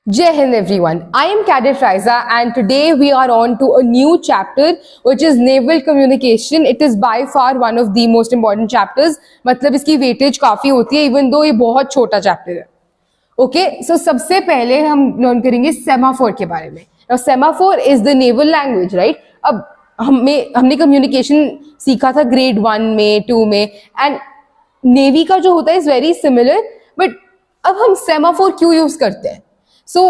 Jai Hind everyone. I am Cadet Raiza and today we are on to a new chapter which is naval communication. It is by far one of the most important chapters. मतलब इसकी weightage काफी होती है even though ये बहुत छोटा chapter है. Okay, so सबसे पहले हम learn करेंगे semaphore के बारे में. Now semaphore is the naval language, right? अब हमने communication सीखा था grade 1 में 2 में and navy का जो होता है is very similar but अब हम semaphore क्यों use करते हैं? So,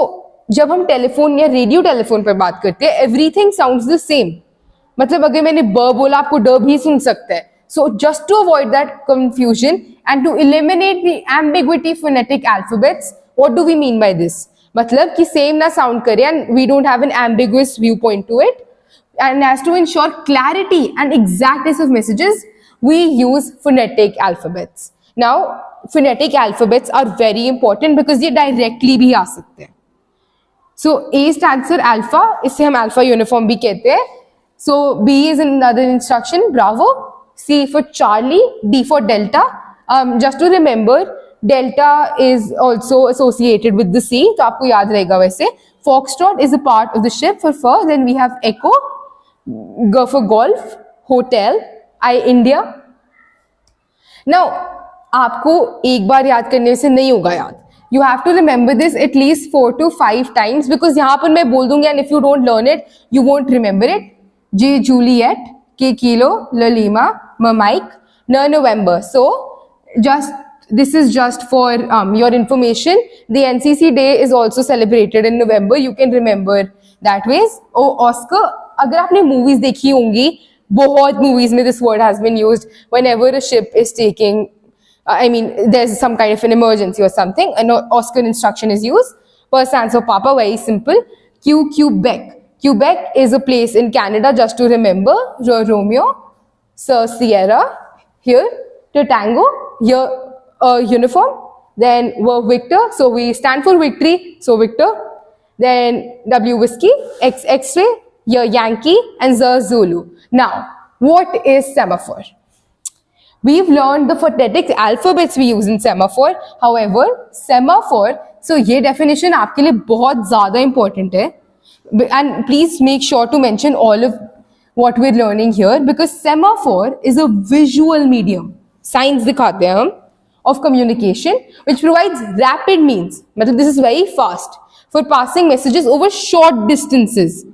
जब हम टेलीफोन या रेडियो टेलीफोन पर बात करते हैं एवरीथिंग साउंड्स द सेम. मतलब अगर मैंने ब बोला आपको ड भी सुन सकता है. So just to avoid that confusion and to eliminate the ambiguity phonetic alphabets, what do we mean by this? मतलब कि सेम ना साउंड करे and we don't have an ambiguous viewpoint to it. And as to ensure clarity and exactness of messages, we use phonetic alphabets. Now, phonetic alphabets are very important because ये directly भी आ सकते हैं. So A stands for alpha, इसे हम alpha uniform भी कहते हैं. So B is another instruction, Bravo. C for Charlie, D for Delta. Just to remember, Delta is also associated with the C, तो आपको याद रहेगा वैसे. Foxtrot is a part of the ship for fur. Then we have Echo, G for Golf, Hotel, I India. Now आपको एक बार याद करने से नहीं होगा याद. You have to remember this at least 4 to 5 times because यहाँ पर मैं बोल दूंगी and if you don't learn it, you won't remember it. J Juliet, K Kilo, L Lima, M Mike, N November. So this is just for your information. The NCC Day is also celebrated in November. You can remember that ways. Oh, Oscar. अगर आपने movies देखी होंगी, बहुत movies में this word has been used whenever a ship is taking. I mean, there's some kind of an emergency or something. An Oscar instruction is used. Per stands for Papa, very simple. Q, Quebec. Quebec is a place in Canada, just to remember. Romeo, Sir Sierra, here. To Tango, here, uniform. Then Victor, so we stand for victory, so Victor. Then W, Whiskey, X, X-ray, here, Yankee, and Z, Zulu. Now, what is semaphore? We've learned the phonetic alphabets we use in semaphore. However, semaphore, so ये definition आपके लिए बहुत ज़्यादा important है. And please make sure to mention all of what we're learning here because semaphore is a visual medium. Signs दिखाते हैं हम of communication which provides rapid means. मतलब this is very fast for passing messages over short distances.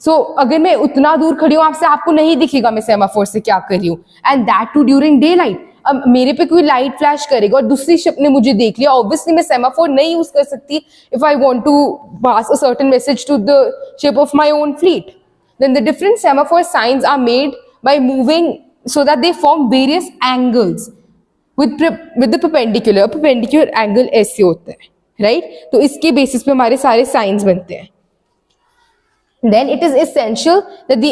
So, अगर मैं उतना दूर खड़ी हूँ आपसे, आपको नहीं दिखेगा मैं सेमाफोर से क्या कर रही हूँ. And that too during daylight. अब मेरे पे कोई लाइट फ्लैश करेगा और दूसरी शिप ने मुझे देख लिया, ऑब्वियसली मैं सेमाफोर नहीं यूज कर सकती if I want to pass a certain message to the ship of my own fleet. Then the different semaphore signs are made by moving so that they form various angles with the perpendicular angle ऐसे होता है, right? तो इसके basis पे हमारे सारे science बनते हैं. Then it is essential that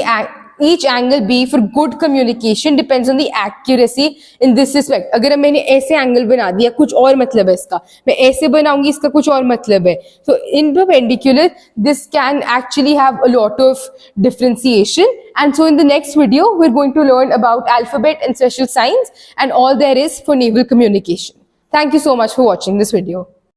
each angle B for good communication depends on the accuracy in this respect. अगर मैंने ऐसे angle बना दिया, कुछ और मतलब है इसका, मैं ऐसे बनाऊंगी इसका कुछ और मतलब है. So in perpendicular, this can actually have a lot of differentiation. And so in the next video, we're going to learn about alphabet and special signs and all there is for naval communication. Thank you so much for watching this video.